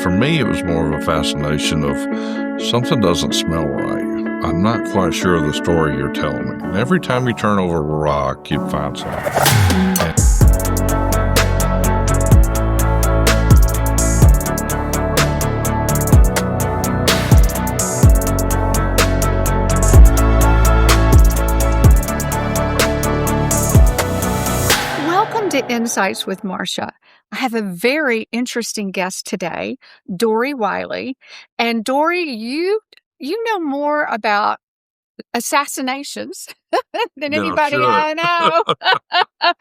For me, it was more of a fascination of something doesn't smell right. I'm not quite sure of the story you're telling me. And every time you turn over a rock, you find something. Welcome to Insights with Marcia. I have a very interesting guest today, Dory Wiley. And Dory, you know more about assassinations than anybody I know.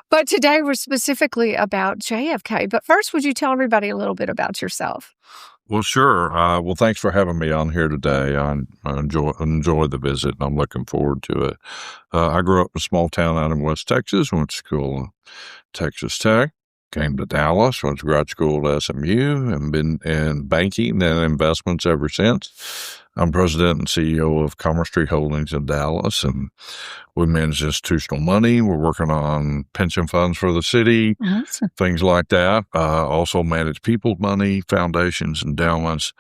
But today we're specifically about JFK. But first, would you tell everybody a little bit about yourself? Well, sure. Well, thanks for having me on here today. I enjoy the visit, and I'm looking forward to it. I grew up in a small town out in West Texas, went to school at Texas Tech, came to Dallas, went to grad school at SMU, and been in banking and investments ever since. I'm president and CEO of Commerce Street Holdings in Dallas, and we manage institutional money. We're working on pension funds for the city, Awesome. things like that. Also manage people's money, foundations, endowments,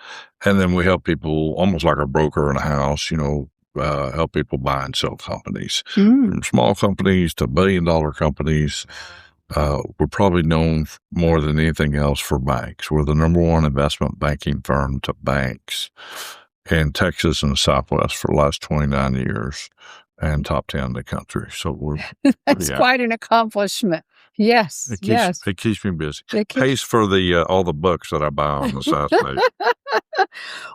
and then we help people almost like a broker in a house, help people buy and sell companies, from small companies to billion-dollar companies. We're probably known more than anything else for banks. We're the number one investment banking firm to banks in Texas and the Southwest for the last 29 years and top 10 in the country. So we're That's quite an accomplishment. Yes, It keeps me busy. Pays for all the books that I buy on assassination.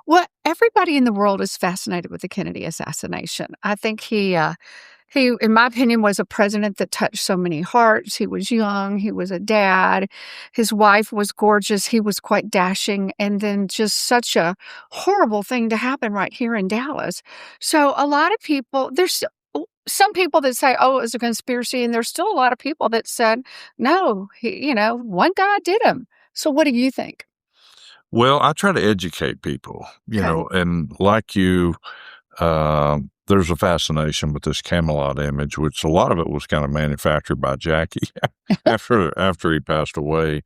Well, everybody in the world is fascinated with the Kennedy assassination. I think he, in my opinion, was a president that touched so many hearts. He was young. He was a dad. His wife was gorgeous. He was quite dashing. And then just such a horrible thing to happen right here in Dallas. So a lot of people, there's some people that say, oh, it was a conspiracy. And there's still a lot of people that said, no, one guy did him. So what do you think? Well, I try to educate people, and like you, there's a fascination with this Camelot image, which a lot of it was kind of manufactured by Jackie after he passed away.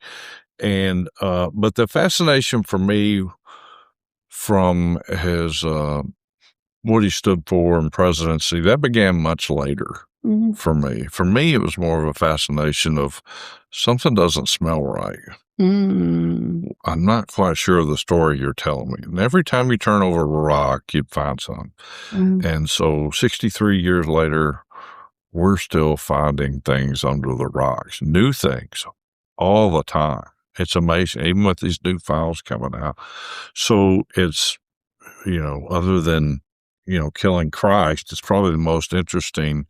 And, but the fascination for me from his, what he stood for in presidency, that began much later for me. For me, it was more of a fascination of something doesn't smell right. I'm not quite sure of the story you're telling me. And every time you turn over a rock, you'd find something. And so 63 years later, we're still finding things under the rocks, new things all the time. It's amazing, even with these new files coming out. So it's, other than, killing Christ, it's probably the most interesting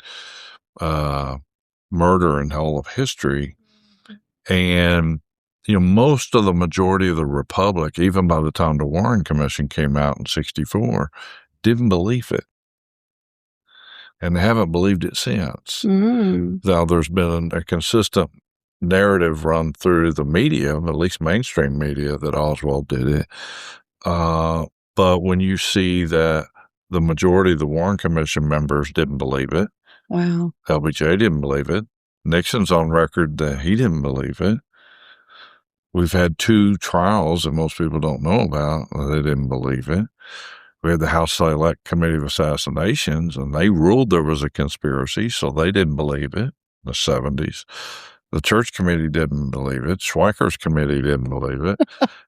murder in all of history. And most of the majority of the Republic, even by the time the Warren Commission came out in 1964, didn't believe it. And they haven't believed it since. Now, there's been a consistent narrative run through the media, at least mainstream media, that Oswald did it. But when you see that the majority of the Warren Commission members didn't believe it, wow, LBJ didn't believe it, Nixon's on record that he didn't believe it. We've had 2 trials that most people don't know about. They didn't believe it. We had the House Select Committee of Assassinations, and they ruled there was a conspiracy, so they didn't believe it in the 70s. The Church Committee didn't believe it. Schweiker's committee didn't believe it.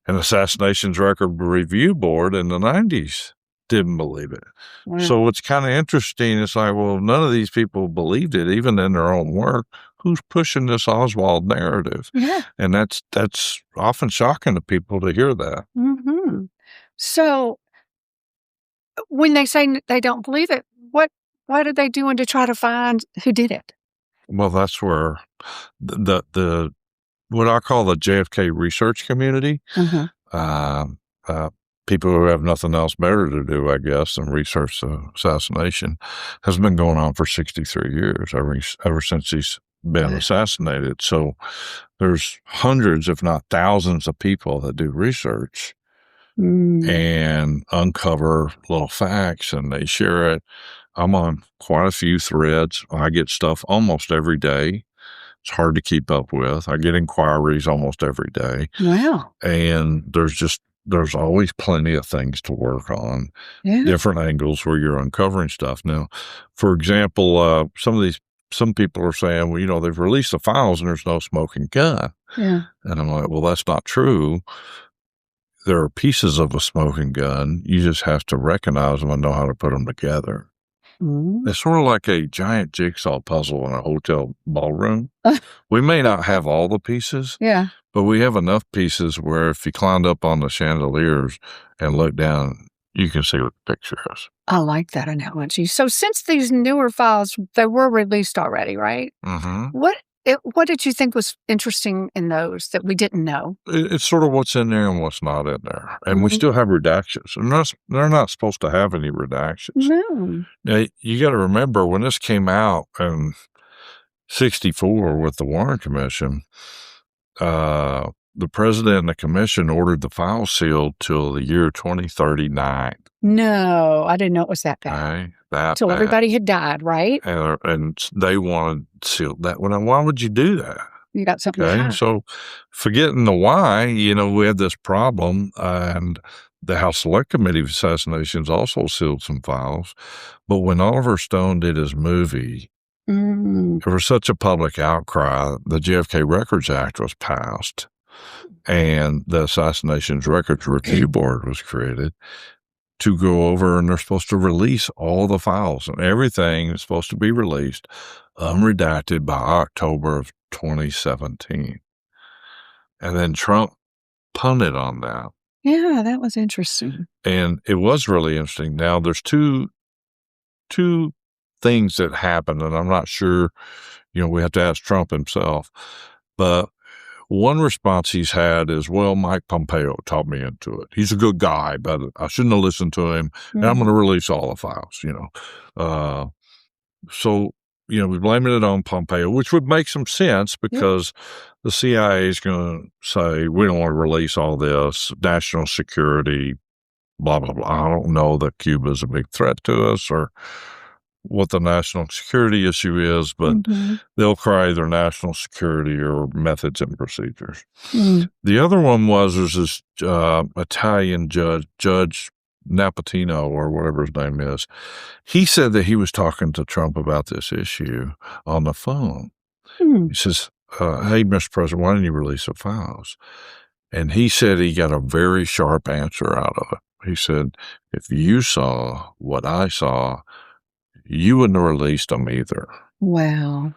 And Assassinations Record Review Board in the 90s didn't believe it. Wow. So it's kind of interesting. It's like, well, none of these people believed it, even in their own work. Who's pushing this Oswald narrative? Yeah. And that's often shocking to people to hear that. So when they say they don't believe it, what are they doing to try to find who did it? Well, that's where the what I call the JFK research community, people who have nothing else better to do, I guess, than research the assassination, has been going on for 63 years, ever since he's been assassinated. So there's hundreds, if not thousands, of people that do research and uncover little facts, and they share it. I'm on quite a few threads. I get stuff almost every day It's hard to keep up with. I get inquiries almost every day. Wow. And there's always plenty of things to work on, Yeah. different angles where you're uncovering stuff. Now, for example, some people are saying, well, they've released the files and there's no smoking gun. Yeah. And I'm like, well, that's not true. There are pieces of a smoking gun. You just have to recognize them and know how to put them together. Mm. It's sort of like a giant jigsaw puzzle in a hotel ballroom. We may not have all the pieces, Yeah. but we have enough pieces where if you climbed up on the chandeliers and looked down, you can see what the picture is. I like that analogy. So since these newer files, they were released already, right? Mm-hmm. What did you think was interesting in those that we didn't know? It's sort of what's in there and what's not in there. And we still have redactions. And they're not supposed to have any redactions. No. Now, you got to remember, when this came out in 1964 with the Warren Commission, the president and the commission ordered the file sealed till the year 2039. No, I didn't know it was that bad. That So bad. everybody had died, right? And they wanted sealed that. Well, now, why would you do that? You got something to hide. So forgetting the why, we had this problem, and the House Select Committee of Assassinations also sealed some files. But when Oliver Stone did his movie, there was such a public outcry, the JFK Records Act was passed, and the Assassinations Records Review Board was created to go over, and they're supposed to release all the files, and everything is supposed to be released unredacted by October of 2017. And then Trump punted on that. Yeah, that was interesting. And it was really interesting. Now, there's two things that happened, and I'm not sure, we have to ask Trump himself. But one response he's had is, well, Mike Pompeo taught me into it. He's a good guy, but I shouldn't have listened to him, and I'm going to release all the files, So, we're blaming it on Pompeo, which would make some sense because the CIA is going to say, we don't want to release all this, national security, blah, blah, blah. I don't know that Cuba is a big threat to us or what the national security issue is, but they'll cry either national security or methods and procedures. The other one was this Italian Judge Napatino, or whatever his name is. He said that he was talking to Trump about this issue on the phone. He says, hey, Mr. President, why didn't you release the files? And he said he got a very sharp answer out of it. He said, if you saw what I saw, you wouldn't have released them either. Wow.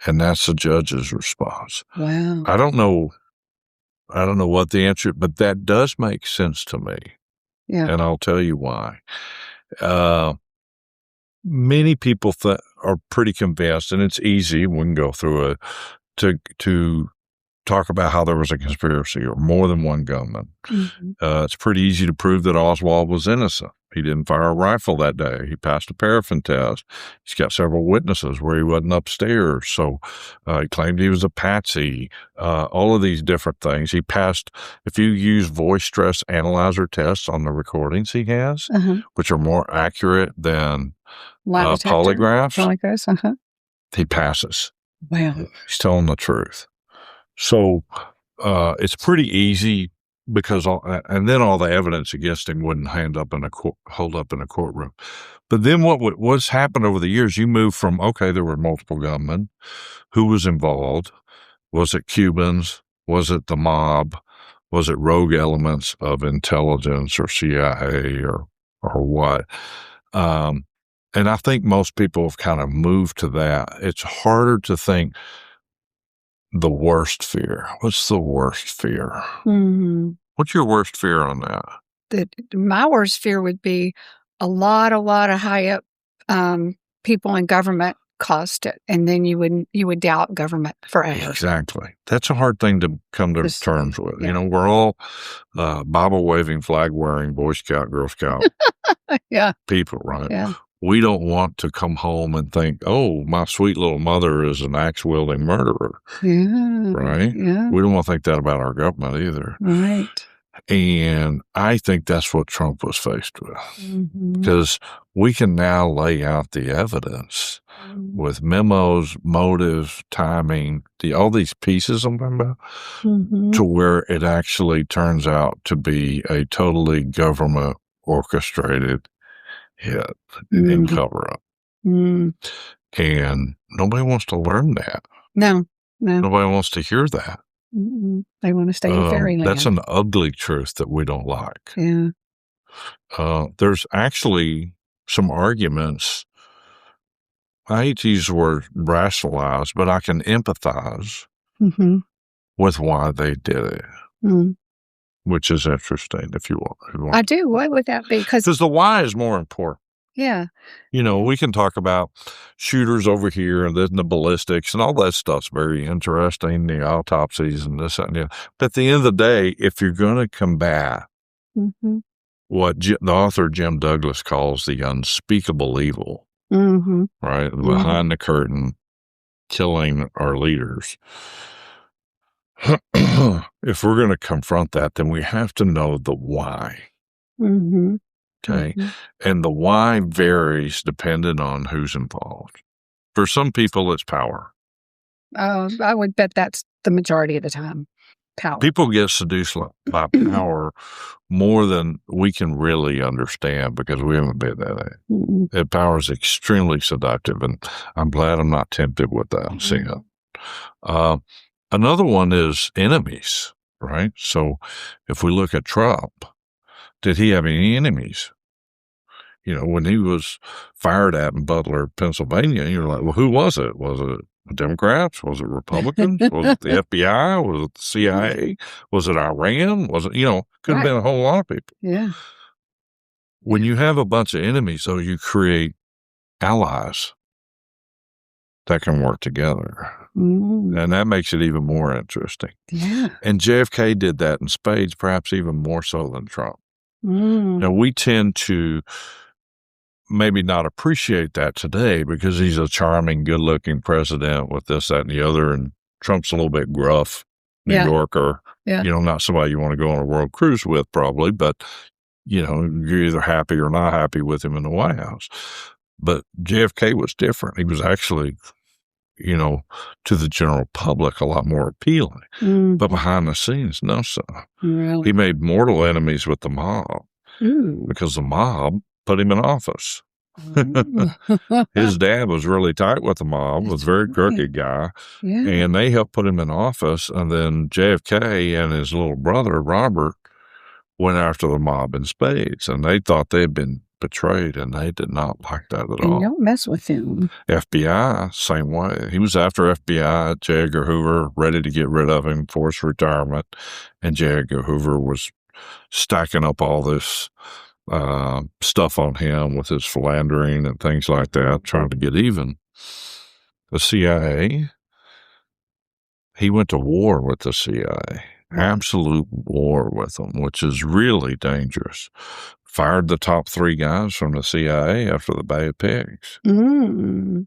And that's the judge's response. Wow. I don't know what the answer, but that does make sense to me. Yeah. And I'll tell you why. Many people are pretty convinced, and it's easy, we can go through it, to talk about how there was a conspiracy or more than one gunman. It's pretty easy to prove that Oswald was innocent. He didn't fire a rifle that day. He passed a paraffin test. He's got several witnesses where he wasn't upstairs. So he claimed he was a patsy. All of these different things. He passed, if you use voice stress analyzer tests on the recordings he has, which are more accurate than polygraphs, he passes. Wow. He's telling the truth. So it's pretty easy because and then all the evidence against him wouldn't hold up in a courtroom. But then what's happened over the years, you move from, okay, there were multiple gunmen. Who was involved? Was it Cubans? Was it the mob? Was it rogue elements of intelligence or CIA or what? And I think most people have kind of moved to that. It's harder to think the worst fear. What's the worst fear? What's your worst fear on that? My worst fear would be a lot of high up people in government caused it, and then you would doubt government forever. Exactly. That's a hard thing to come to terms with. Yeah. We're all Bible waving, flag wearing, Boy Scout, Girl Scout people, right? Yeah. We don't want to come home and think, oh, my sweet little mother is an axe-wielding murderer. Yeah. Right? Yeah. We don't want to think that about our government either. Right. And I think that's what Trump was faced with, because we can now lay out the evidence with memos, motives, timing, all these pieces I'm talking about, to where it actually turns out to be a totally government orchestrated hit and cover up. And nobody wants to learn that. No. Nobody wants to hear that. They want to stay in fairyland. That's an ugly truth that we don't like. Yeah. There's actually some arguments. I hate to use the word rationalize, but I can empathize with why they did it, which is interesting if you want. I do. Why would that be? Because the why is more important. Yeah. We can talk about shooters over here and then the ballistics and all that stuff's very interesting, the autopsies and this and that. But at the end of the day, if you're going to combat what the author Jim Douglas calls the unspeakable evil, right, behind the curtain, killing our leaders, if we're going to confront that, then we have to know the why. Okay. And the why varies depending on who's involved. For some people, it's power. I would bet that's the majority of the time. Power. People get seduced by power more than we can really understand because we haven't been that. That power is extremely seductive, and I'm glad I'm not tempted with that sin. Another one is enemies, right? So if we look at Trump, did he have any enemies? When he was fired at in Butler, Pennsylvania, you're like, well, who was it? Was it Democrats? Was it Republicans? Was it the FBI? Was it the CIA? Was it Iran? Was it, could have been a whole lot of people. Yeah. When you have a bunch of enemies, though, you create allies that can work together. And that makes it even more interesting. Yeah. And JFK did that in spades, perhaps even more so than Trump. Now, we tend to maybe not appreciate that today because he's a charming, good-looking president with this, that, and the other, and Trump's a little bit gruff, New Yorker, not somebody you want to go on a world cruise with probably, but, you're either happy or not happy with him in the White House. But JFK was different. He was actually, to the general public, a lot more appealing. But behind the scenes, no, sir. Really? He made mortal enemies with the mob because the mob put him in office. His dad was really tight with the mob, was a very crooked guy, and they helped put him in office. And then JFK and his little brother, Robert, went after the mob in spades, and they thought they'd been betrayed, and they did not like that at all. Don't mess with him. FBI, same way. He was after FBI, J. Edgar Hoover, ready to get rid of him, forced retirement, and J. Edgar Hoover was stacking up all this stuff on him with his philandering and things like that, trying to get even. The CIA, he went to war with the CIA, absolute war with them, which is really dangerous. Fired the top 3 guys from the CIA after the Bay of Pigs. And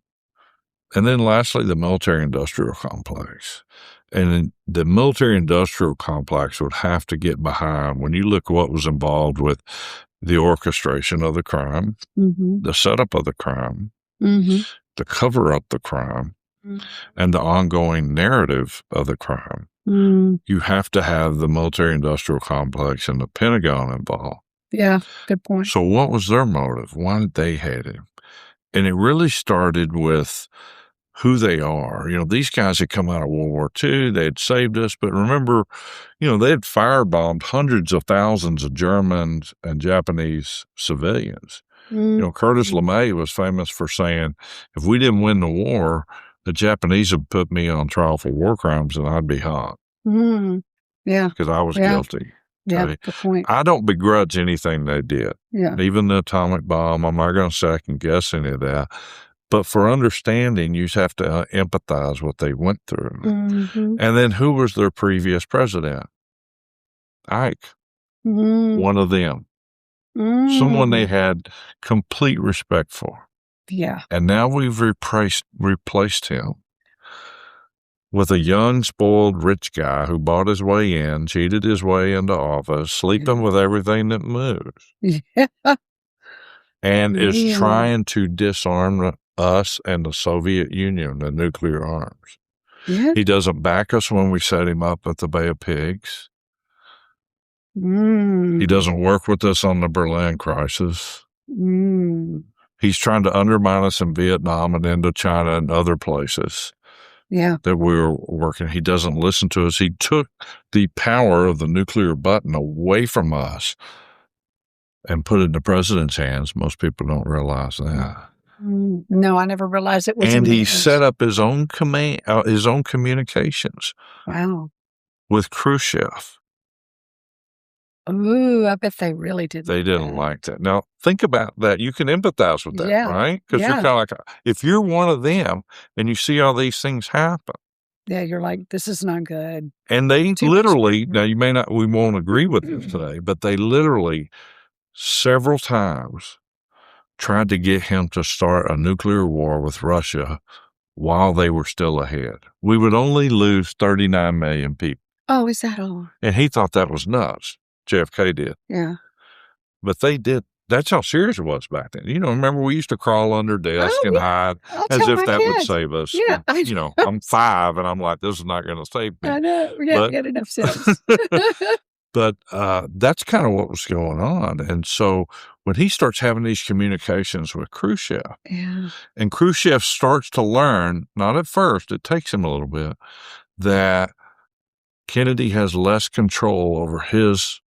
then lastly, the military-industrial complex. And the military-industrial complex would have to get behind, when you look at what was involved with the orchestration of the crime, the setup of the crime, the cover up the crime, and the ongoing narrative of the crime. You have to have the military-industrial complex and the Pentagon involved. Yeah, good point. So what was their motive? Why did they hate him? And it really started with who they are. These guys had come out of World War II. They had saved us. But remember, they had firebombed hundreds of thousands of German and Japanese civilians. Curtis LeMay was famous for saying, if we didn't win the war, the Japanese would put me on trial for war crimes and I'd be hung. Yeah. Because I was guilty. Yeah, Okay. good point. I don't begrudge anything they did. Yeah. Even the atomic bomb, I'm not going to second guess any of that. But for understanding, you just have to empathize what they went through. And then who was their previous president? Ike. One of them. Someone they had complete respect for. Yeah. And now we've replaced him with a young, spoiled, rich guy who bought his way in, cheated his way into office, sleeping with everything that moves, Yeah. and is Really? trying to disarm us and the Soviet Union, the nuclear arms. Yeah. He doesn't back us when we set him up at the Bay of Pigs. He doesn't work with us on the Berlin crisis. He's trying to undermine us in Vietnam and Indochina and other places. Yeah. That we were working. He doesn't listen to us. He took the power of the nuclear button away from us and put it in the president's hands. Most people don't realize that. No, I never realized it was. And he set up his own his own communications. Wow. With Khrushchev. Ooh, I bet they really didn't. They didn't like that. Now, think about that. You can empathize with that, right? Because you're kind of like, if you're one of them and you see all these things happen. Yeah, you're like, this is not good. And they literally, now you may not, we won't agree with this today, but they literally several times tried to get him to start a nuclear war with Russia while they were still ahead. We would only lose 39 million people. Oh, is that all? And he thought that was nuts. JFK did. Yeah. But they did. That's how serious it was back then. Remember we used to crawl under desks and hide as if that would save us. Yeah. I'm 5 and I'm like, this is not going to save me. I know. Yeah, get enough sense. But that's kind of what was going on. And so when he starts having these communications with Khrushchev, and Khrushchev starts to learn, not at first, it takes him a little bit, that Kennedy has less control over his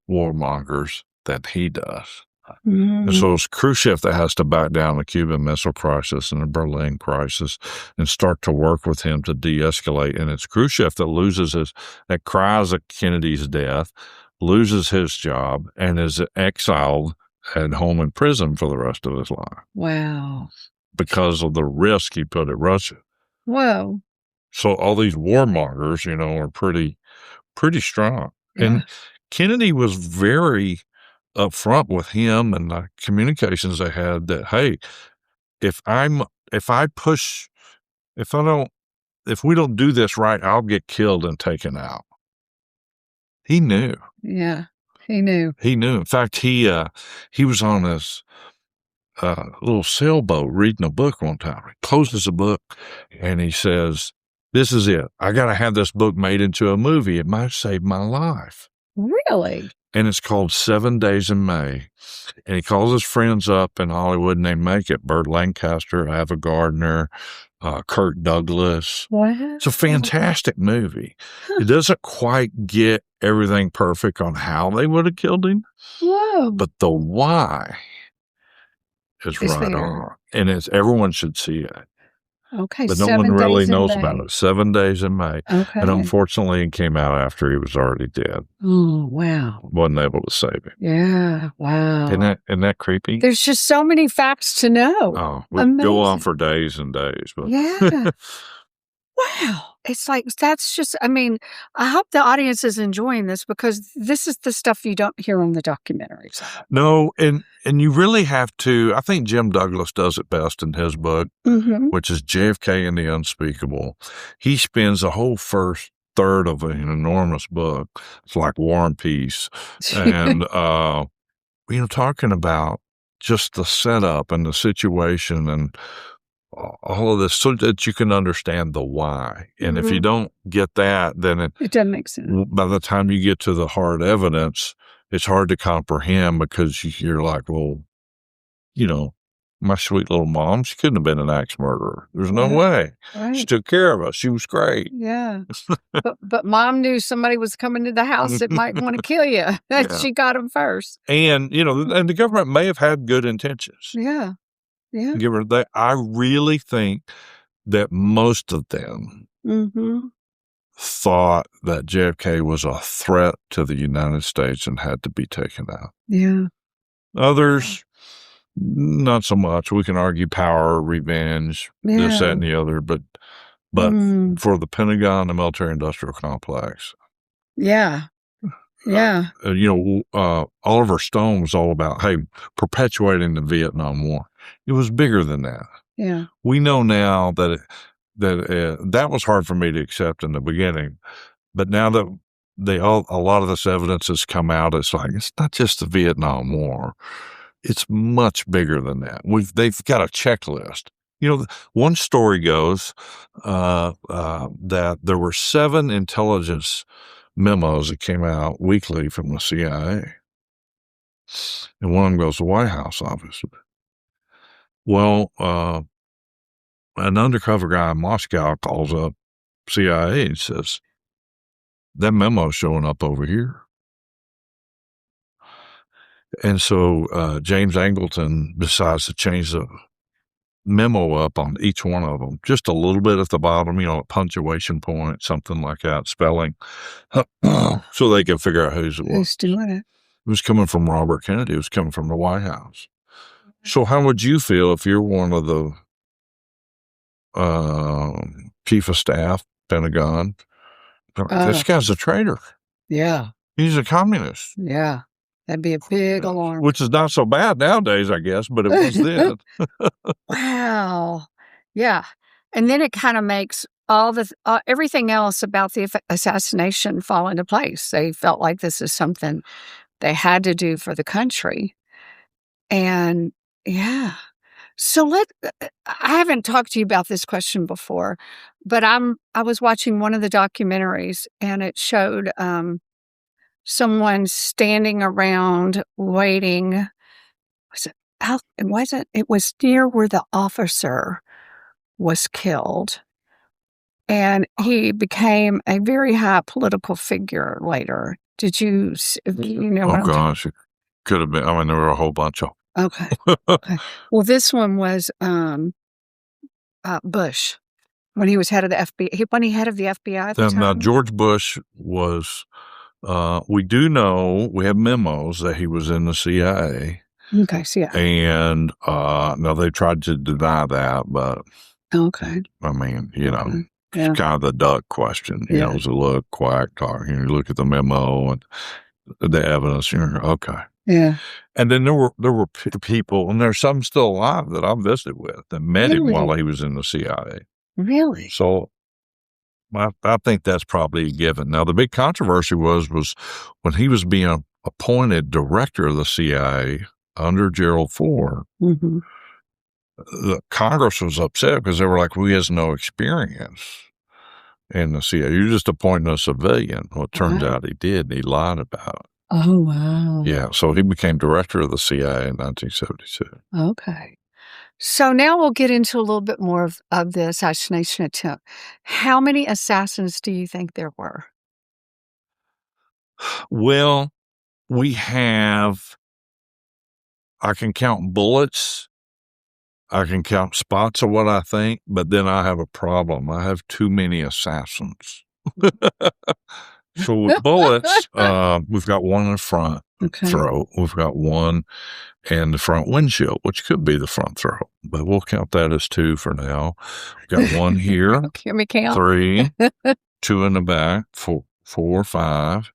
warmongers than he does. And so it's Khrushchev that has to back down the Cuban Missile Crisis and the Berlin crisis and start to work with him to de-escalate. And it's Khrushchev that cries at Kennedy's death, loses his job, and is exiled at home in prison for the rest of his life. Wow. Because of the risk he put at Russia. Whoa. So all these warmongers, are pretty strong. Yeah. And Kennedy was very upfront with him and the communications they had that, hey, if we don't do this right, I'll get killed and taken out. He knew. Yeah, he knew. He knew. In fact, he was on this little sailboat reading a book one time. He closes the book and he says, this is it. I got to have this book made into a movie. It might save my life. Really? And it's called 7 Days in May. And he calls his friends up in Hollywood and they make it. Burt Lancaster, Ava Gardner, Kirk Douglas. Wow. It's a fantastic movie. It doesn't quite get everything perfect on how they would have killed him. Whoa. But the why is right on. And everyone should see it. Okay. But no one really knows about it. 7 Days in May. Okay. And unfortunately, it came out after he was already dead. Oh, wow. Wasn't able to save him. Yeah. Wow. Isn't that creepy? There's just so many facts to know. Oh, we'll go on for days and days. But yeah. Wow. It's like, that's just, I hope the audience is enjoying this because this is the stuff you don't hear on the documentaries. No, and you really have to, I think Jim Douglas does it best in his book, which is JFK and the Unspeakable. He spends the whole first third of an enormous book. It's like War and Peace. And, talking about just the setup and the situation and all of this so that you can understand the why. And if you don't get that, then it doesn't make sense. By the time you get to the hard evidence, it's hard to comprehend because you're like, well, my sweet little mom, she couldn't have been an axe murderer. There's no way. Right. She took care of us. She was great. Yeah. but mom knew somebody was coming to the house that might want to kill you. She got him first. And, and the government may have had good intentions. Yeah. Yeah. I really think that most of them thought that JFK was a threat to the United States and had to be taken out. Yeah. Others, not so much. We can argue power, revenge, this, that, and the other, but for the Pentagon, the military-industrial complex. Yeah. Yeah. Oliver Stone was all about, perpetuating the Vietnam War. It was bigger than that. Yeah. We know now that that was hard for me to accept in the beginning. But now that a lot of this evidence has come out, it's like, it's not just the Vietnam War. It's much bigger than that. They've got a checklist. One story goes that there were 7 intelligence memos that came out weekly from the CIA. And one of them goes to the White House, obviously. Well, an undercover guy in Moscow calls up CIA and says, that memo's showing up over here. And so James Angleton decides to change the memo up on each one of them, just a little bit at the bottom, a punctuation point, something like that, spelling, so they can figure out who's doing it. It was coming from Robert Kennedy. It was coming from the White House. So how would you feel if you're one of the chief of staff, Pentagon? This guy's a traitor. Yeah. He's a communist. Yeah. That'd be a big alarm. Which is not so bad nowadays, I guess, but it was then. Wow. Yeah. And then it kind of makes all everything else about the assassination fall into place. They felt like this is something they had to do for the country. And yeah. So I haven't talked to you about this question before, but I was watching one of the documentaries and it showed someone standing around waiting. It was near where the officer was killed. And he became a very high political figure later. Did you know? Oh, gosh. It could have been. I mean, there were a whole bunch of them. Okay. Okay. Well, this one was Bush when he was head of the FBI. When he head of the FBI at the time? Now, George Bush was, we do know, we have memos that he was in the CIA. Okay, CIA. And now they tried to deny that, but okay. I mean, Yeah. it's kind of the duck question. You know, it's a look, quack, talk. You look at the memo and the evidence, okay. Yeah. And then there were people, and there's some still alive that I visited with that met him while he was in the CIA. Really? So I think that's probably a given. Now, the big controversy was when he was being appointed director of the CIA under Gerald Ford, the Congress was upset because they were like, well, he has no experience in the CIA. You're just appointing a civilian. Well, it turns out he did, and he lied about it. Oh, wow. Yeah, so he became director of the CIA in 1972. Okay. So now we'll get into a little bit more of the assassination attempt. How many assassins do you think there were? Well, I can count bullets. I can count spots of what I think, but then I have a problem. I have too many assassins. So with bullets, we've got one in the front throat. We've got one in the front windshield, which could be the front throat, but we'll count that as 2 for now. We've got one here, Can we count? 3, 2 in the back, 4, 5,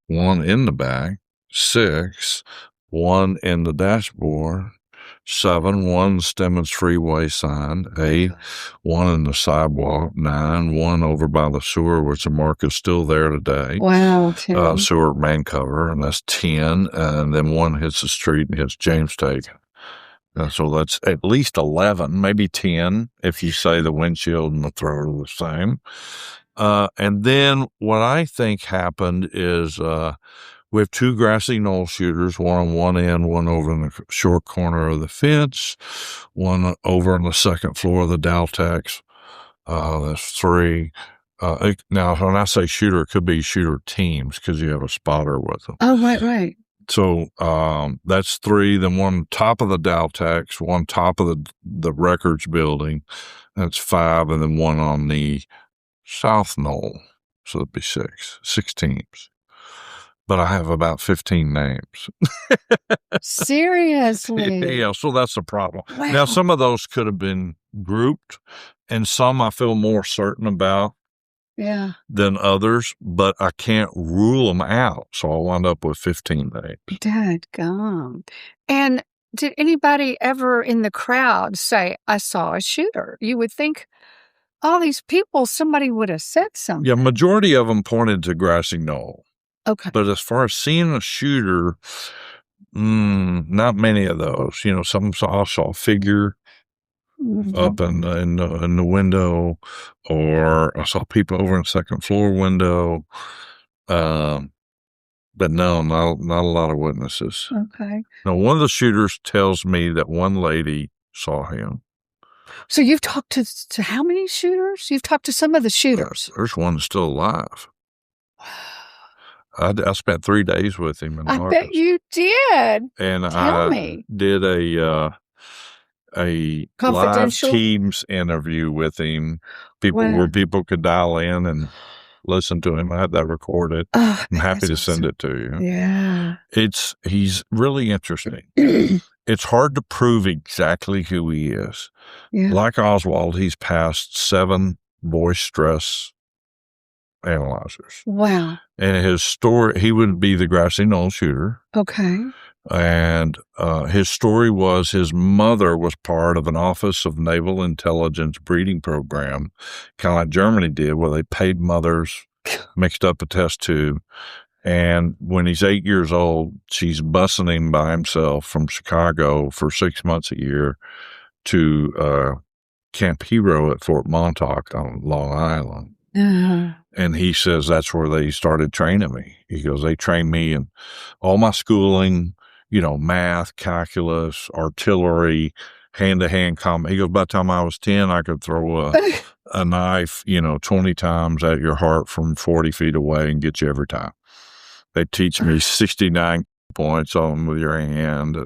1 in the back, 6, 1 in the dashboard, 7, 1 Stemmons Freeway sign, 8, 1 in the sidewalk, 9, 1 over by the sewer, which the mark is still there today. Wow, 10. Sewer main cover, and that's 10, and then 1 hits the street and hits James Taken. So that's at least 11, maybe 10, if you say the windshield and the throat are the same. And then what I think happened is we have 2 Grassy Knoll shooters, one on one end, one over in the short corner of the fence, one over on the second floor of the Daltex. That's 3. Now, when I say shooter, it could be shooter teams because you have a spotter with them. Oh, right. So that's 3. Then one top of the Daltex, one top of the records building. That's 5, and then one on the South Knoll. So it'd be 6 teams. But I have about 15 names. Seriously? Yeah, so that's the problem. Wow. Now, some of those could have been grouped, and some I feel more certain about than others, but I can't rule them out. So I wound up with 15 names. Dadgum. And did anybody ever in the crowd say, I saw a shooter? You would think all these people, somebody would have said something. Yeah, majority of them pointed to Grassy Knoll. Okay. But as far as seeing a shooter, not many of those. Some I saw a figure up in the window, or I saw people over in the second floor window. But no, not a lot of witnesses. Okay. Now, one of the shooters tells me that one lady saw him. So you've talked to how many shooters? You've talked to some of the shooters. There's one that's still alive. I spent 3 days with him in August. I bet you did. And Tell me. Did a live Teams interview with him. Where people could dial in and listen to him. I had that recorded. Oh, I'm happy to send it to you. Yeah. He's really interesting. It's hard to prove exactly who he is. Yeah. Like Oswald, he's passed 7 voice stress analyzers. Wow. And his story, he would be the Grassy Knoll shooter. Okay. And his story was his mother was part of an Office of Naval Intelligence breeding program, kind of like Germany did, where they paid mothers, mixed up a test tube. And when he's 8 years old, she's busing him by himself from Chicago for 6 months a year to Camp Hero at Fort Montauk on Long Island. And he says that's where they started training me. He goes, they trained me in all my schooling, math, calculus, artillery, hand-to-hand combat. He goes, by the time I was 10, I could throw a knife, 20 times at your heart from 40 feet away and get you every time. They teach me 69 points on with your hand,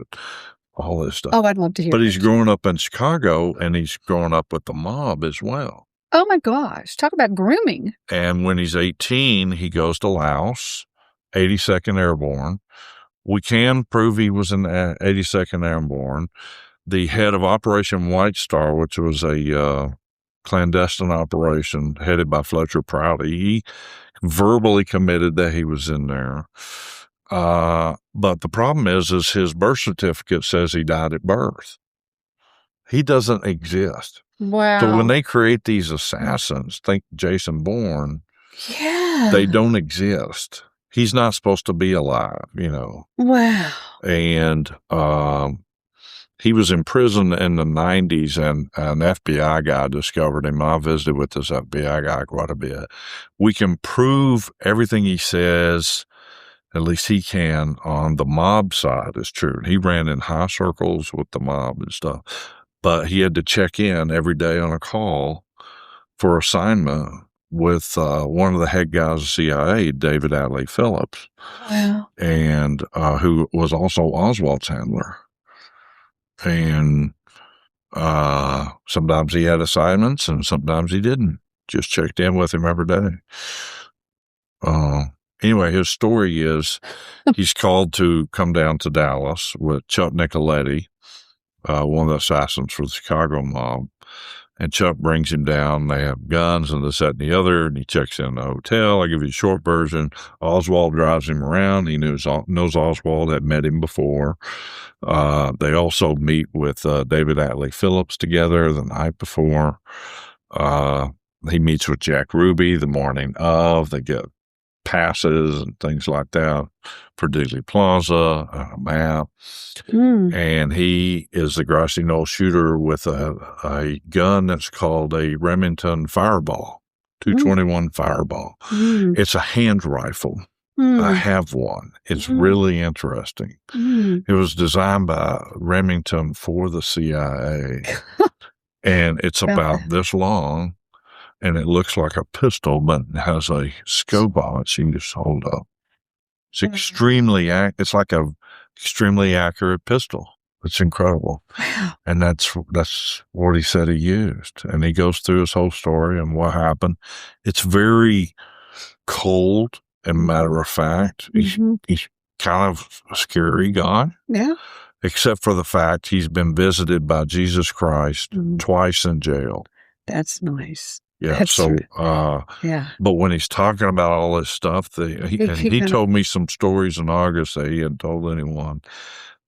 all this stuff. Oh, I'd love to hear But he's growing up in Chicago, and he's growing up with the mob as well. Oh, my gosh. Talk about grooming. And when he's 18, he goes to Laos, 82nd Airborne. We can prove he was in the 82nd Airborne. The head of Operation White Star, which was a clandestine operation headed by Fletcher Prouty, he verbally committed that he was in there. But the problem is his birth certificate says he died at birth. He doesn't exist. Wow. So when they create these assassins, think Jason Bourne, they don't exist. He's not supposed to be alive, Wow. And he was in prison in the 90s, and an FBI guy discovered him. I visited with this FBI guy quite a bit. We can prove everything he says, at least he can, on the mob side is true. He ran in high circles with the mob and stuff. But he had to check in every day on a call for assignment with one of the head guys of the CIA, David Atlee Phillips, and who was also Oswald's handler. And sometimes he had assignments and sometimes he didn't. Just checked in with him every day. Anyway, his story is he's called to come down to Dallas with Chuck Nicoletti, one of the assassins for the Chicago mob. And Chuck brings him down. They have guns and this, that, and the other. And he checks in the hotel. I give you a short version. Oswald drives him around. He knows Oswald, had met him before. They also meet with David Atlee Phillips together the night before. He meets with Jack Ruby the morning of. They get passes and things like that for Dealey Plaza, a map. And he is the Grassy Knoll shooter with a gun that's called a Remington Fireball, 221 Fireball. It's a hand rifle. I have one. It's really interesting. It was designed by Remington for the CIA. And it's about this long. And it looks like a pistol, but it has a scope on it, so you can just hold up. It's it's like a extremely accurate pistol. It's incredible. Wow. And that's what he said he used. And he goes through his whole story and what happened. It's very cold and matter of fact. He's kind of a scary guy. Yeah. Except for the fact he's been visited by Jesus Christ twice in jail. That's nice. Yeah. But when he's talking about all this stuff, he told me some stories in August that he hadn't told anyone.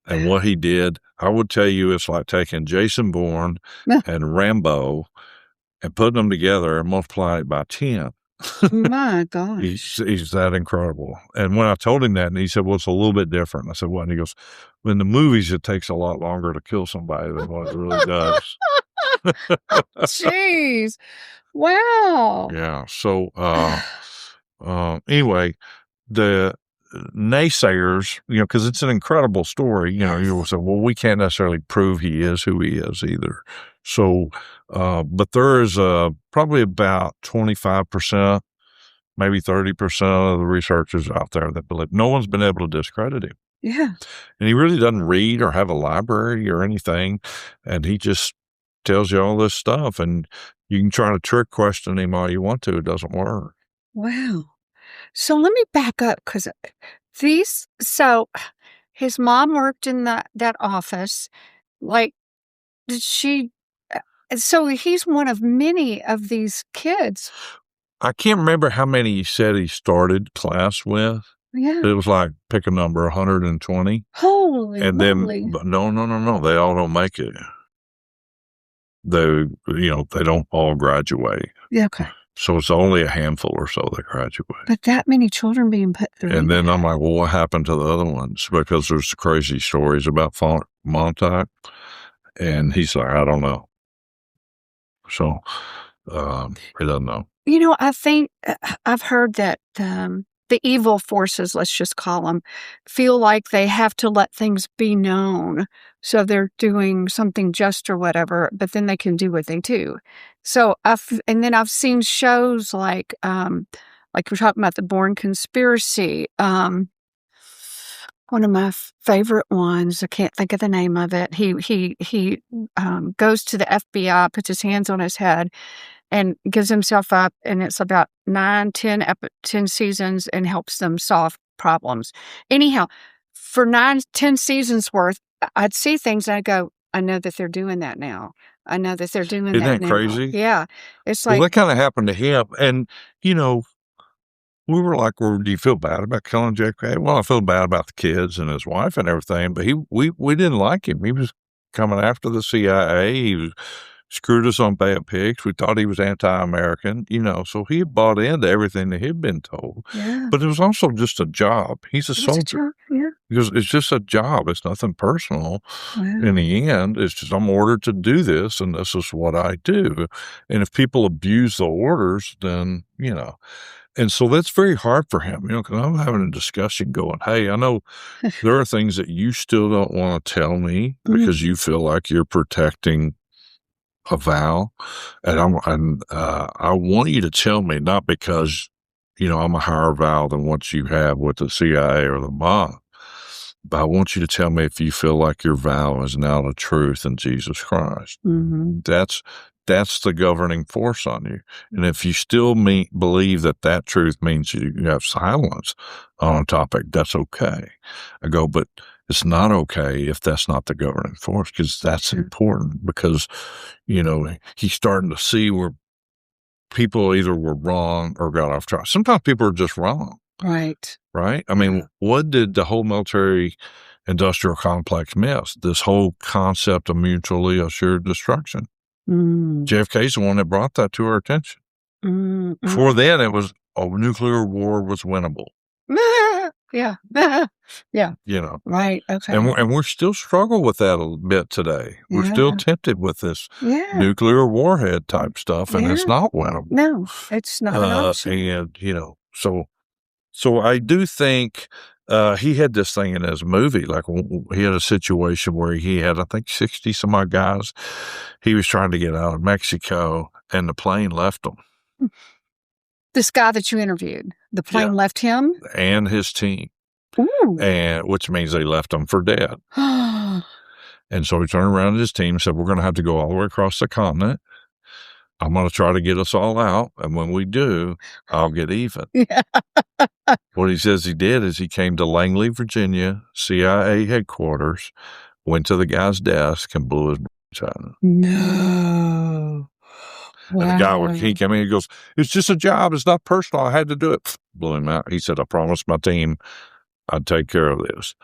And what he did, I would tell you, it's like taking Jason Bourne and Rambo and putting them together and multiplying it by 10. My gosh. He's that incredible. And when I told him that, and he said, well, it's a little bit different. I said, what? And he goes, well, in the movies, it takes a lot longer to kill somebody than what it really does. Jeez. Wow. Yeah. So, anyway, the naysayers, because it's an incredible story, you will say, well, we can't necessarily prove he is who he is either. So, but there is probably about 25%, maybe 30% of the researchers out there that believe. No one's been able to discredit him. Yeah. And he really doesn't read or have a library or anything. And he just tells you all this stuff. And you can try to trick question him all you want to. It doesn't work. Wow. So let me back up, because his mom worked in that office. Like, did she? So he's one of many of these kids. I can't remember how many he said he started class with. Yeah. It was like, pick a number, 120. Holy and moly. Then, no, they all don't make it. They don't all graduate. Yeah, okay. So it's only a handful or so that graduate. But that many children being put through. And then I'm like, well, what happened to the other ones? Because there's crazy stories about Montauk. And he's like, I don't know. So he doesn't know. I think I've heard that the evil forces, let's just call them, feel like they have to let things be known. So they're doing something just or whatever, but then they can do what they do. So I've seen shows like we're talking about the Bourne Conspiracy. One of my favorite ones, I can't think of the name of it. He goes to the FBI, puts his hands on his head, and gives himself up, and it's about 10 seasons, and helps them solve problems. Anyhow, for 10 seasons worth, I'd see things and I'd go, I know that they're doing that now. I know that they're doing that now. Isn't that crazy? Yeah. It's like... Well, that kind of happened to him. And, we were like, well, do you feel bad about killing JFK? Well, I feel bad about the kids and his wife and everything, but we didn't like him. He was coming after the CIA. He screwed us on Bay of Pigs. We thought he was anti-American, so he bought into everything that he'd been told. Yeah. But it was also just a job. He's a soldier. Yeah. Because it's just a job. It's nothing personal. Wow. In the end, it's just, I'm ordered to do this, and this is what I do. And if people abuse the orders, then, And so that's very hard for him, because I'm having a discussion going, hey, I know there are things that you still don't want to tell me because you feel like you're protecting a vow. And I want you to tell me, not because, I'm a higher vow than what you have with the CIA or the mob, but I want you to tell me if you feel like your vow is now the truth in Jesus Christ. Mm-hmm. That's the governing force on you. And if you still believe that truth means you have silence on a topic, that's okay. I go, but it's not okay if that's not the governing force, because that's important, because, he's starting to see where people either were wrong or got off track. Sometimes people are just wrong. Right. Right? I mean, what did the whole military industrial complex miss? This whole concept of mutually assured destruction. JFK's the one that brought that to our attention. Before then, it was nuclear war was winnable. Yeah. Yeah. Right. Okay. And we're still struggle with that a bit today. We're still tempted with this nuclear warhead type stuff, and it's not winnable. No, it's not an option. And, so I do think he had this thing in his movie. Like, he had a situation where he had, I think, 60 some odd guys. He was trying to get out of Mexico, and the plane left him. This guy that you interviewed, the plane left him? And his team. Ooh. And which means they left him for dead. And so he turned around to his team and said, we're going to have to go all the way across the continent. I'm going to try to get us all out. And when we do, I'll get even. Yeah. What he says he did is he came to Langley, Virginia, CIA headquarters, went to the guy's desk and blew his brains out. No. Wow. And the guy, he came in, he goes, it's just a job. It's not personal. I had to do it. Blew him out. He said, I promised my team I'd take care of this.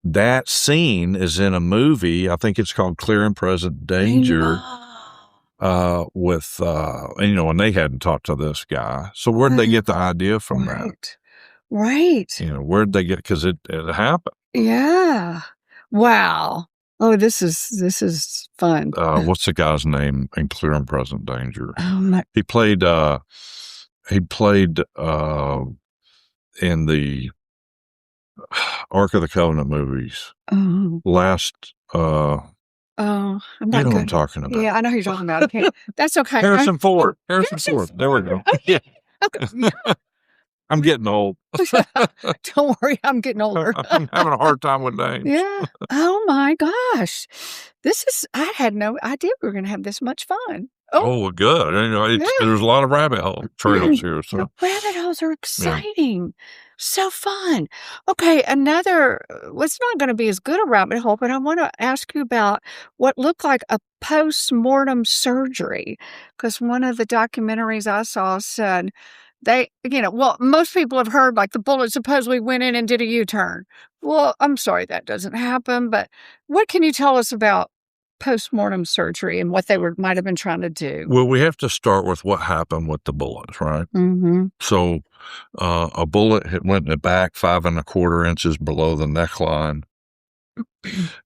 That scene is in a movie. I think it's called Clear and Present Danger. and they hadn't talked to this guy. So where'd they get the idea from that? Right. Where'd they get, because it happened. Yeah. Wow. Oh, this is fun. What's the guy's name in Clear and Present Danger? He played in the Ark of the Covenant movies. Last, I'm not you know what I'm talking about. Yeah, I know who you're talking about. Okay. That's okay. Harrison Ford. There we go. Yeah. I'm getting old. Don't worry, I'm getting older. I'm having a hard time with names. Yeah. Oh my gosh. I had no idea we were going to have this much fun. Oh, good. There's a lot of rabbit hole trails here. So the rabbit holes are exciting. So fun. Okay, it's not going to be as good a rabbit hole, but I want to ask you about what looked like a post-mortem surgery, because one of the documentaries I saw said most people have heard like the bullet supposedly went in and did a U-turn. Well, I'm sorry that doesn't happen, but what can you tell us about post-mortem surgery and what they might have been trying to do? Well, we have to start with what happened with the bullets, right? Mm-hmm. So a bullet went in the back 5 1/4 inches below the neckline.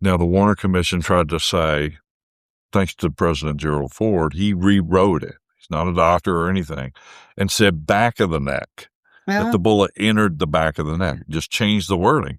Now, the Warner Commission tried to say, thanks to President Gerald Ford, he rewrote it. He's not a doctor or anything, and said back of the neck, that the bullet entered the back of the neck. Just changed the wording.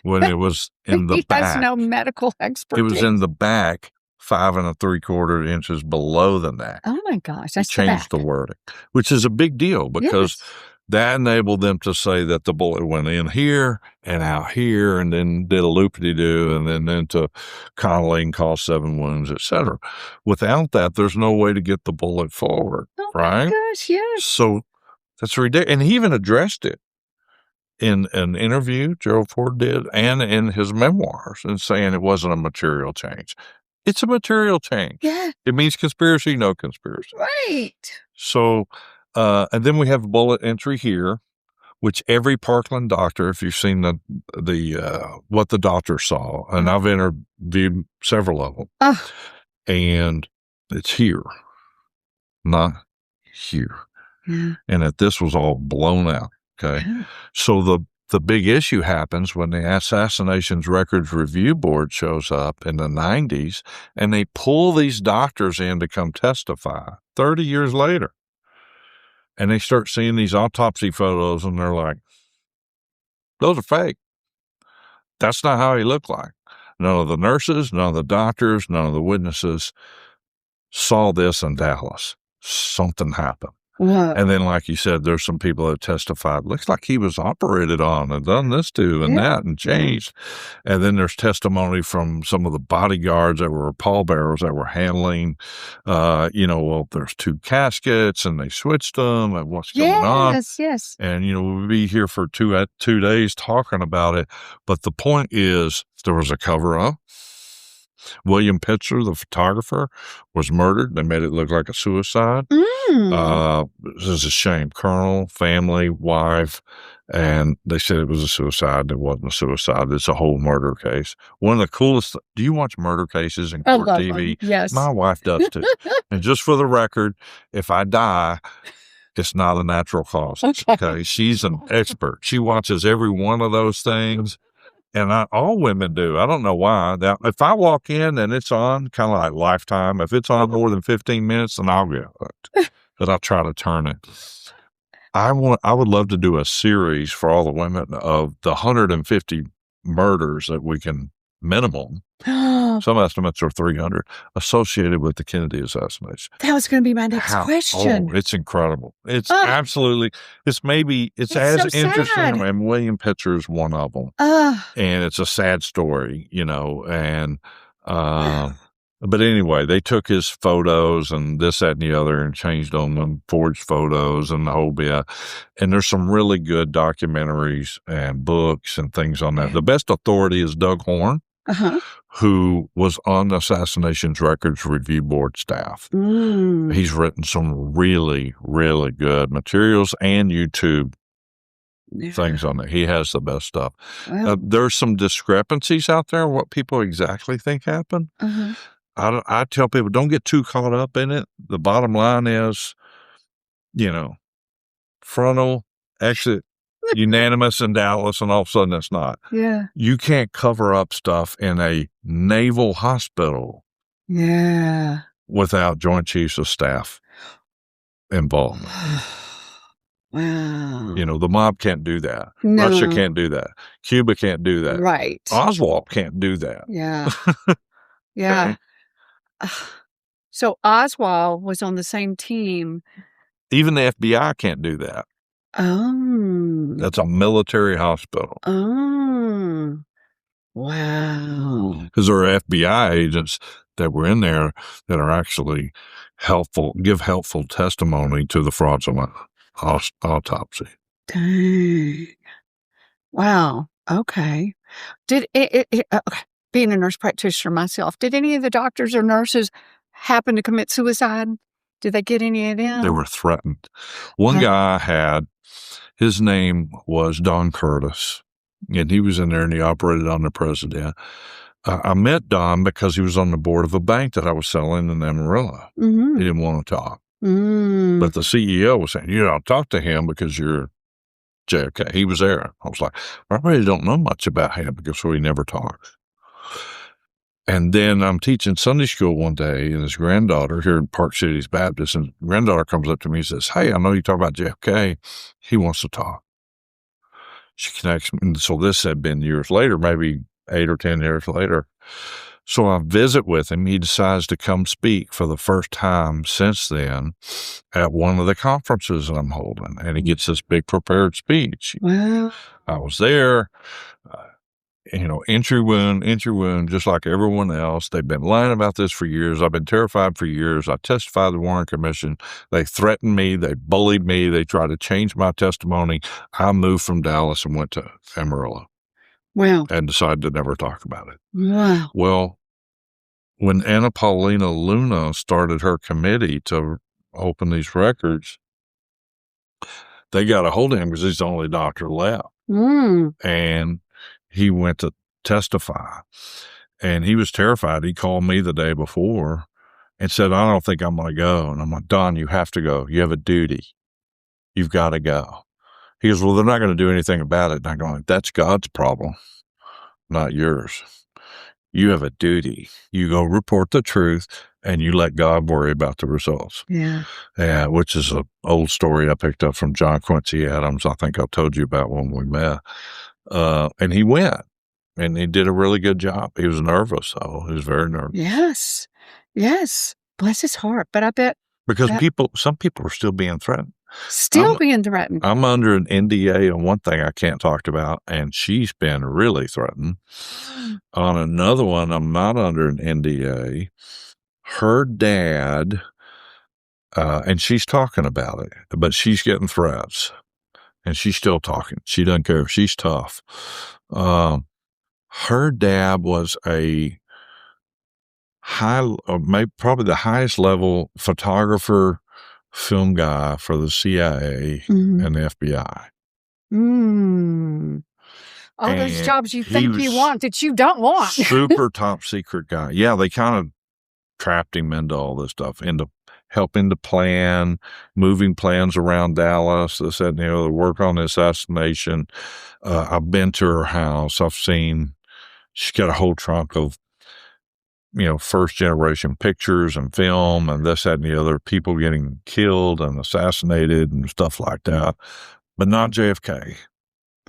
When it was in the back. He has no medical expertise. It was in the back 5 3/4 inches below the neck. Oh my gosh, that's changed the wording, which is a big deal because that enabled them to say that the bullet went in here and out here and then did a loop-de-doo and then into Connolly caused 7 wounds, etc. Without that, there's no way to get the bullet forward, right? Oh my gosh, yes. So that's ridiculous. And he even addressed it in an interview Gerald Ford did and in his memoirs and saying it wasn't a material change. It's a material change. Yeah. It means conspiracy, no conspiracy. Right. So, and then we have a bullet entry here, which every Parkland doctor, if you've seen what the doctor saw, and I've interviewed several of them, and it's here, not here. Yeah. And that this was all blown out. Okay. So the big issue happens when the Assassinations Records Review Board shows up in the 90s and they pull these doctors in to come testify 30 years later. And they start seeing these autopsy photos and they're like, those are fake. That's not how he looked like. None of the nurses, none of the doctors, none of the witnesses saw this in Dallas. Something happened. Whoa. And then, like you said, there's some people that testified, looks like he was operated on and done this to and that and changed. And then there's testimony from some of the bodyguards that were pallbearers that were handling, there's 2 caskets and they switched them and what's going on. Yes. And, we'll be here for 2 days talking about it. But the point is there was a cover-up. William Pitzer, the photographer, was murdered. They made it look like a suicide. This is a shame. Colonel, family, wife, and they said it was a suicide. It wasn't a suicide. It's a whole murder case. One of the coolest. Do you watch murder cases in court TV? Yes. My wife does too. And just for the record, if I die, it's not a natural cause. Okay. She's an expert. She watches every one of those things. And all women do. I don't know why. Now, if I walk in and it's on, kind of like Lifetime, if it's on more than 15 minutes, then I'll get hooked. But I'll try to turn it. I would love to do a series for all the women of the 150 murders that we can minimum. Some estimates are 300 associated with the Kennedy assassination. That was going to be my next question. Oh, it's incredible. It's absolutely, it's as so interesting. sad. And William Pitzer is one of them. And it's a sad story, and, but anyway, they took his photos and this, that, and the other and changed them and forged photos and the whole bit. And there's some really good documentaries and books and things on that. The best authority is Doug Horn. Who was on the Assassinations Records Review Board staff. He's written some really, really good materials and YouTube things on it. He has the best stuff. There's some discrepancies out there what people exactly think happened. I tell people, don't get too caught up in it. The bottom line is, frontal exit, unanimous in Dallas, and all of a sudden it's not. Yeah. You can't cover up stuff in a naval hospital. Yeah. Without Joint Chiefs of Staff involvement. Wow. The mob can't do that. No. Russia can't do that. Cuba can't do that. Right. Oswald can't do that. Yeah. Yeah. So Oswald was on the same team. Even the FBI can't do that. Oh. That's a military hospital. Oh. Wow. Because there are FBI agents that were in there that are actually give helpful testimony to the fraudulent autopsy. Dang. Wow. Okay. Did okay. Being a nurse practitioner myself, did any of the doctors or nurses happen to commit suicide? Did they get any of them? They were threatened. One guy his name was Don Curtis, and he was in there and he operated on the president. I met Don because he was on the board of a bank that I was selling in Amarillo. Mm-hmm. He didn't want to talk. Mm. But the CEO was saying, talk to him because you're JFK. He was there. I was like, I really don't know much about him because he never talks. And then I'm teaching Sunday school one day, and his granddaughter here in Park Cities Baptist, and granddaughter comes up to me and says, hey, I know you talk about JFK. He wants to talk. She connects me. And so this had been years later, maybe 8 or 10 years later. So I visit with him. He decides to come speak for the first time since then at one of the conferences I'm holding. And he gets this big prepared speech. Wow. I was there. Entry wound, just like everyone else. They've been lying about this for years. I've been terrified for years. I testified at the Warren Commission. They threatened me. They bullied me. They tried to change my testimony. I moved from Dallas and went to Amarillo. Wow. And decided to never talk about it. Wow. Well, when Anna Paulina Luna started her committee to open these records, they got a hold of him because he's the only doctor left. Mm. And he went to testify, and he was terrified. He called me the day before and said, I don't think I'm going to go. And I'm like, Don, you have to go. You have a duty. You've got to go. He goes, well, they're not going to do anything about it. And I'm going, that's God's problem, not yours. You have a duty. You go report the truth, and you let God worry about the results. Yeah. Yeah, which is an old story I picked up from John Quincy Adams. I think I told you about when we met. And he went, and he did a really good job. He was nervous, though. He was very nervous. Yes. Yes. Bless his heart. But I bet. Because some people are still being threatened. Still being threatened. I'm under an NDA on one thing I can't talk about, and she's been really threatened. On another one, I'm not under an NDA. Her dad, and she's talking about it, but she's getting threats. And she's still talking. She doesn't care. She's tough. Her dad was a probably the highest level photographer, film guy for the CIA and the FBI. Mm. All those jobs you think you want that you don't want. Super top secret guy. Yeah, they kind of trapped him into all this stuff, helping to plan, moving plans around Dallas, this, that, and the other, work on the assassination. I've been to her house. I've seen, she's got a whole trunk of, first generation pictures and film and this, that, and the other, people getting killed and assassinated and stuff like that, but not JFK.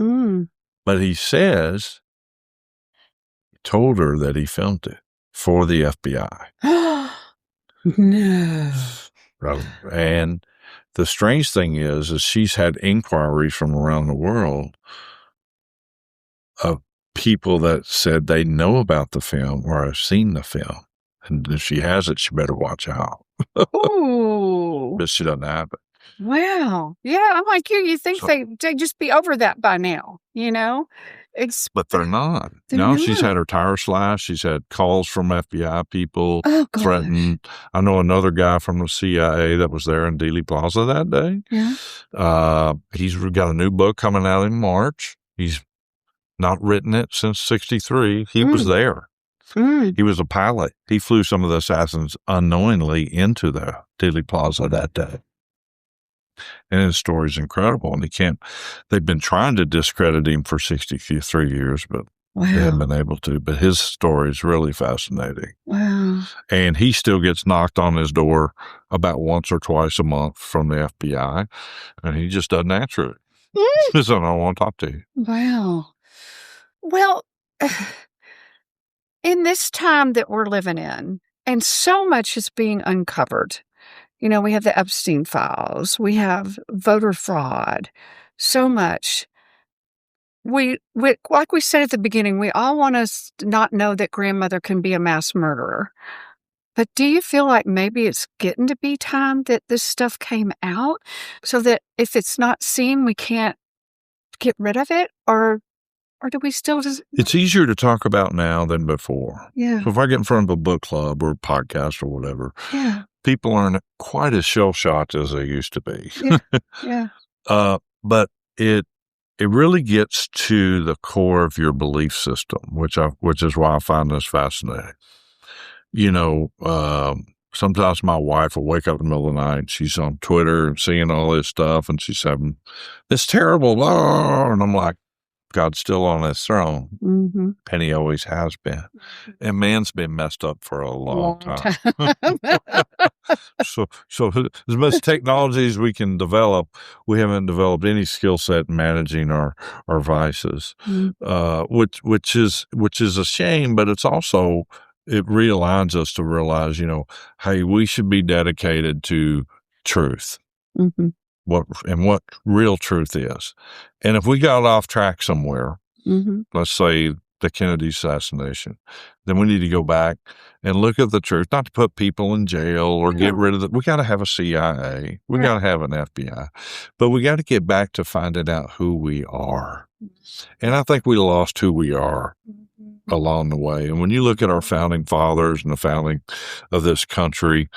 Mm. But he says, he told her that he filmed it for the FBI. No. And the strange thing is she's had inquiries from around the world of people that said they know about the film or have seen the film. And if she has it, she better watch out. Ooh. But she doesn't have it. Wow. Yeah, I'm like you. You think they'd just be over that by now, But they're not. She's had her tire slashed. She's had calls from FBI people threatened. I know another guy from the CIA that was there in Dealey Plaza that day. Yeah. He's got a new book coming out in March. He's not written it since 1963. He was there. Mm. He was a pilot. He flew some of the assassins unknowingly into the Dealey Plaza that day. And his story's incredible. And they've been trying to discredit him for 63 years, but they haven't Wow. been able to. But his story is really fascinating. Wow. And he still gets knocked on his door about once or twice a month from the FBI. And he just doesn't answer it. He says, I don't want to talk to you. Wow. Well, in this time that we're living in, and so much is being uncovered. You know, we have the Epstein files, we have voter fraud, so much. We like we said at the beginning, we all want us to not know that grandmother can be a mass murderer. But do you feel like maybe it's getting to be time that this stuff came out so that if it's not seen, we can't get rid of it? Or do we still just... It's easier to talk about now than before. Yeah. So if I get in front of a book club or a podcast or whatever, Yeah. people aren't quite as shell-shocked as they used to be. Yeah. Yeah. But it really gets to the core of your belief system, which is why I find this fascinating. You know, sometimes my wife will wake up in the middle of the night, she's on Twitter and seeing all this stuff, and she's having this terrible, blah, and I'm like, God's still on his throne. Mm-hmm. And he always has been. And man's been messed up for a long time. So as much technology as we can develop, we haven't developed any skill set in managing our vices, which is a shame, but it's also, it realigns us to realize, you know, hey, we should be dedicated to truth. Mm-hmm. What real truth is. And if we got off track somewhere, let's say the Kennedy assassination, then we need to go back and look at the truth, not to put people in jail or get rid of it. We got to have a CIA. We got to have an FBI, but we got to get back to finding out who we are. And I think we lost who we are along the way. And when you look at our founding fathers and the founding of this country,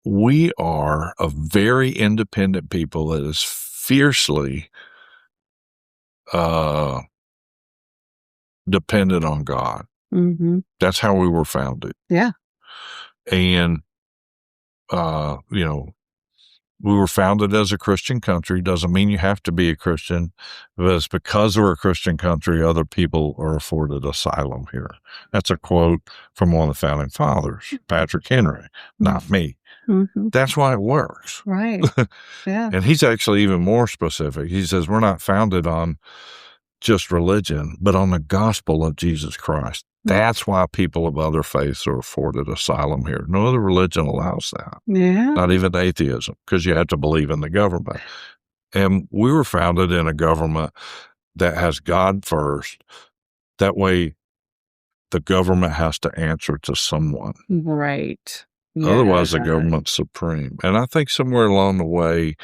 we are a very independent people that is fiercely dependent on God. Mm-hmm. That's how we were founded. Yeah. And, you know, we were founded as a Christian country. Doesn't mean you have to be a Christian, but it's because we're a Christian country, other people are afforded asylum here. That's a quote from one of the founding fathers, Patrick Henry, not me. Mm-hmm. That's why it works. Right. Yeah. And he's actually even more specific. He says, we're not founded on just religion, but on the gospel of Jesus Christ. That's why people of other faiths are afforded asylum here. No other religion allows that. Yeah. Not even atheism, because you have to believe in the government. And we were founded in a government that has God first. That way, the government has to answer to someone. Right. Yeah. Otherwise, the government's supreme. And I think somewhere along the way,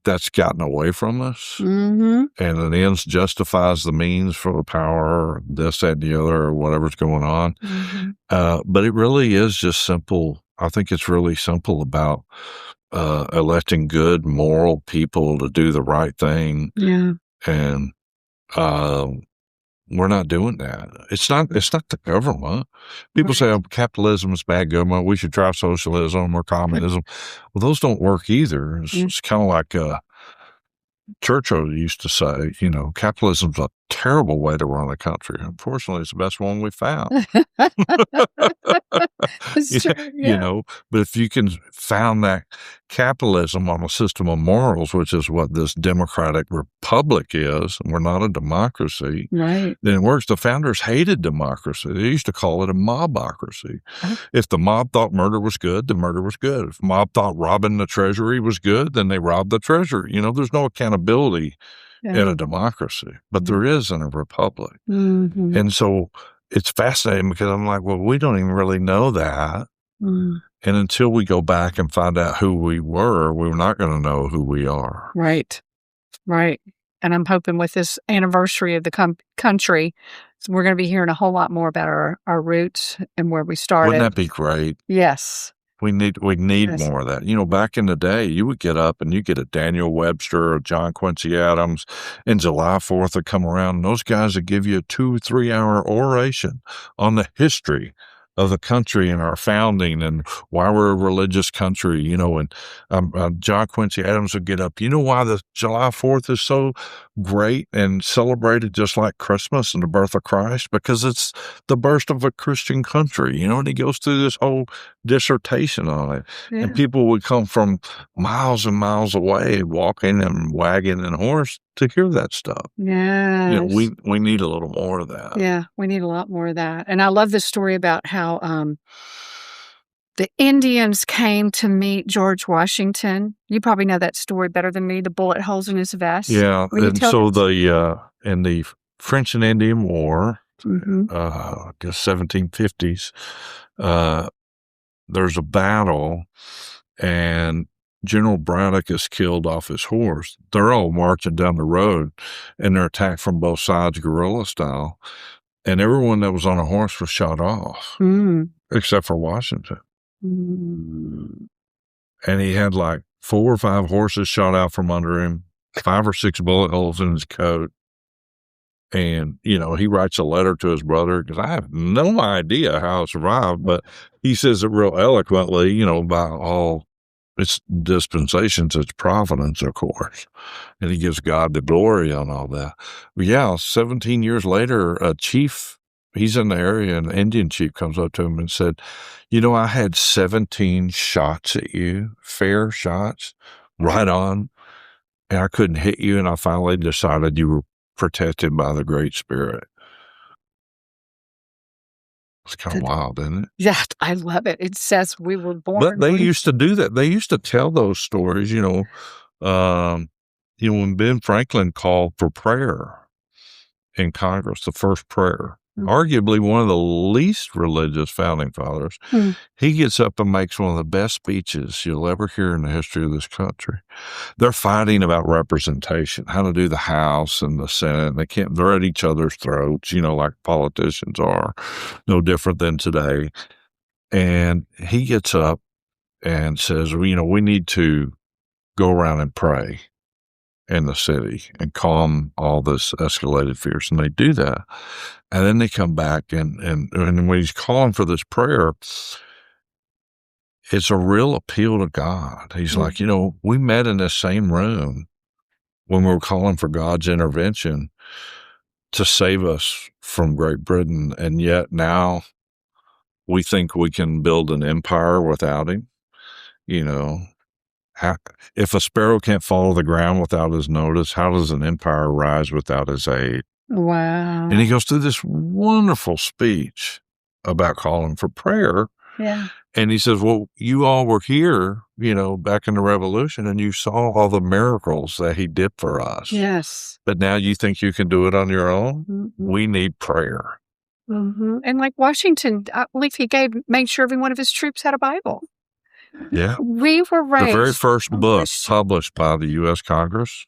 that's gotten away from us. Mm-hmm. And the ends justifies the means for the power, this, that, and the other, or whatever's going on. Mm-hmm. But it really is just simple. I think it's really simple about electing good, moral people to do the right thing. Yeah. And we're not doing that. It's not the government. People say, oh, capitalism is bad government. We should try socialism or communism. Well, those don't work either. It's kind of like Churchill used to say, you know, capitalism's a terrible way to run a country. Unfortunately, it's the best one we found. You know, but if you can found that capitalism on a system of morals, which is what this democratic republic is, and we're not a democracy, right? Then it works. The founders hated democracy. They used to call it a mobocracy. If the mob thought murder was good, then murder was good. If the mob thought robbing the treasury was good, then they robbed the treasury. You know, there's no accountability in a democracy, but there is in a republic. Mm-hmm. And so it's fascinating because I'm like, well, we don't even really know that. And until we go back and find out who we were, we're not going to know who we are. Right. Right. And I'm hoping with this anniversary of the country, we're going to be hearing a whole lot more about our roots and where we started. Wouldn't that be great? Yes. We need Yes. more of that. You know, back in the day, you would get up and you get a Daniel Webster or John Quincy Adams, and July 4th would come around, and those guys would give you a 2 or 3 hour oration on the history of the country and our founding and why we're a religious country, you know, and John Quincy Adams would get up. You know why the July 4th is so great and celebrated just like Christmas and the birth of Christ? Because it's the birth of a Christian country, you know, and he goes through this whole dissertation on it. Yeah. And people would come from miles and miles away, walking and wagon and horse to hear that stuff. Yes. You know, we need a little more of that. Yeah, we need a lot more of that. And I love the story about how the Indians came to meet George Washington. You probably know that story better than me, the bullet holes in his vest. Yeah, Will you and tell so that? in the French and Indian War, Mhm. I guess 1750s, there's a battle, and General Braddock is killed off his horse. They're all marching down the road, and they're attacked from both sides, guerrilla style. And everyone that was on a horse was shot off, except for Washington. Mm. And he had like 4 or 5 horses shot out from under him, 5 or 6 bullet holes in his coat. And, you know, he writes a letter to his brother, because I have no idea how it survived, but he says it real eloquently, you know, about all its dispensations, its providence, of course. And he gives God the glory on all that. But yeah, 17 years later, a chief, he's in the area, and an Indian chief comes up to him and said, you know, I had 17 shots at you, fair shots, right on, and I couldn't hit you, and I finally decided you were protected by the Great Spirit. It's kind of wild, isn't it? Yeah, I love it. It says we were born. But they used to do that. They used to tell those stories, you know, when Ben Franklin called for prayer in Congress, the first prayer, arguably one of the least religious founding fathers, he gets up and makes one of the best speeches you'll ever hear in the history of this country. They're fighting about representation, how to do the House and the Senate. They're at each other's throats, you know, like politicians are, no different than today. And he gets up and says, well, you know, we need to go around and pray in the city and calm all this escalated fears. And they do that. And then they come back and when he's calling for this prayer, it's a real appeal to God. He's like, you know, we met in this same room when we were calling for God's intervention to save us from Great Britain. And yet now we think we can build an empire without him. You know, if a sparrow can't fall to the ground without his notice, how does an empire rise without his aid? Wow. And he goes through this wonderful speech about calling for prayer. Yeah. And he says, well, you all were here, you know, back in the Revolution, and you saw all the miracles that he did for us. Yes. But now you think you can do it on your own? Mm-hmm. We need prayer. Mm-hmm. And like Washington, I believe he made sure every one of his troops had a Bible. Yeah. We were raised. The very first book published by the U.S. Congress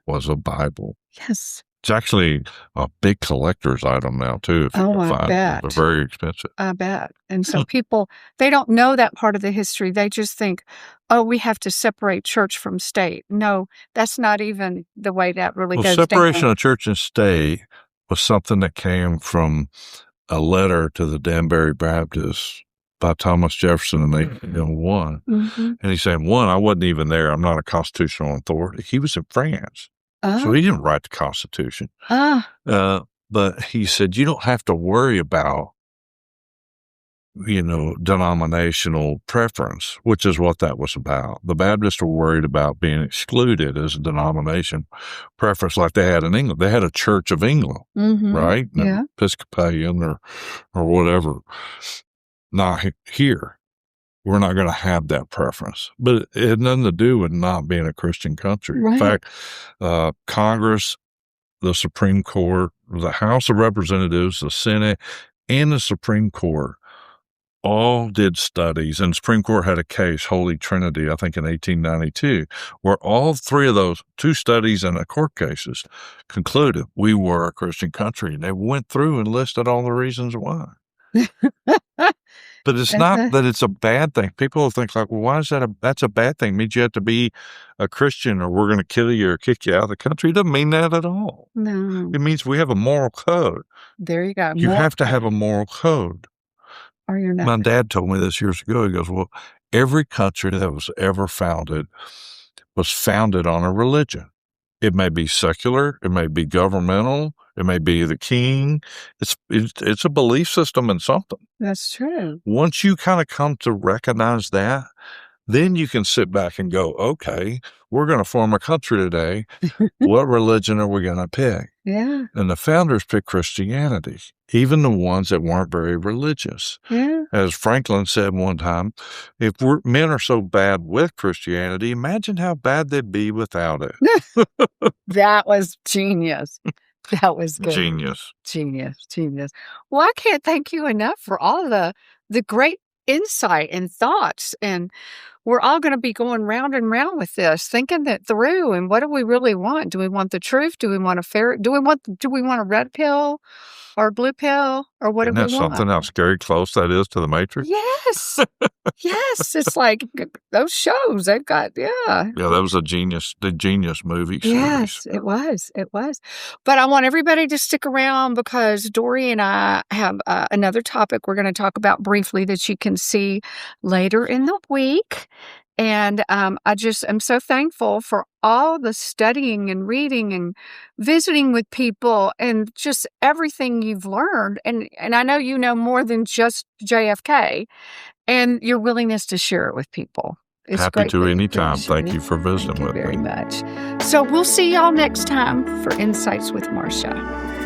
was a Bible. Yes. It's actually a big collector's item now, too. If you can find I bet. They're very expensive. I bet. And so people, they don't know that part of the history. They just think, oh, we have to separate church from state. No, that's not even the way that really goes down. Separation of church and state was something that came from a letter to the Danbury Baptists by Thomas Jefferson in 1801. And he's saying, one, I wasn't even there. I'm not a constitutional authority. He was in France. So he didn't write the Constitution. But he said, you don't have to worry about, you know, denominational preference, which is what that was about. The Baptists were worried about being excluded as a denomination preference like they had in England. They had a Church of England, right? Yeah. Episcopalian or whatever. Not here. We're not going to have that preference. But it had nothing to do with not being a Christian country. Right. In fact, Congress, the Supreme Court, the House of Representatives, the Senate, and the Supreme Court all did studies. And the Supreme Court had a case, Holy Trinity, I think in 1892, where all three of those, 2 studies and a court cases, concluded we were a Christian country. And they went through and listed all the reasons why. But it's not that it's a bad thing. People will think like, well, why is that's a bad thing? It means you have to be a Christian or we're going to kill you or kick you out of the country. It doesn't mean that at all. No. It means we have a moral code. There you go. You have to have a moral code. Or you're not. My dad told me this years ago. He goes, well, every country that was ever founded was founded on a religion. It may be secular. It may be governmental. It may be the king. It's a belief system in something. That's true. Once you kind of come to recognize that, then you can sit back and go, okay, we're going to form a country today. What religion are we going to pick? Yeah. And the founders picked Christianity, even the ones that weren't very religious. Yeah. As Franklin said one time, if men are so bad with Christianity, imagine how bad they'd be without it. That was genius. That was good. Genius. Well, I can't thank you enough for all the great insight and thoughts. And we're all going to be going round and round with this, thinking that through. And what do we really want? Do we want the truth? Do we want a fair? Do we want a red pill or a blue pill, or what do we want? Isn't that something how scary close that is to the Matrix? Yes. Yes. It's like those shows they've got. Yeah. Yeah, that was the genius movie series. Yes, it was. But I want everybody to stick around because Dory and I have another topic we're going to talk about briefly that you can see later in the week. And I just am so thankful for all the studying and reading and visiting with people and just everything you've learned. And I know you know more than just JFK and your willingness to share it with people. It's Happy to anytime. Thank you for visiting with me. Thank you very much. So we'll see y'all next time for Insights with Marcia.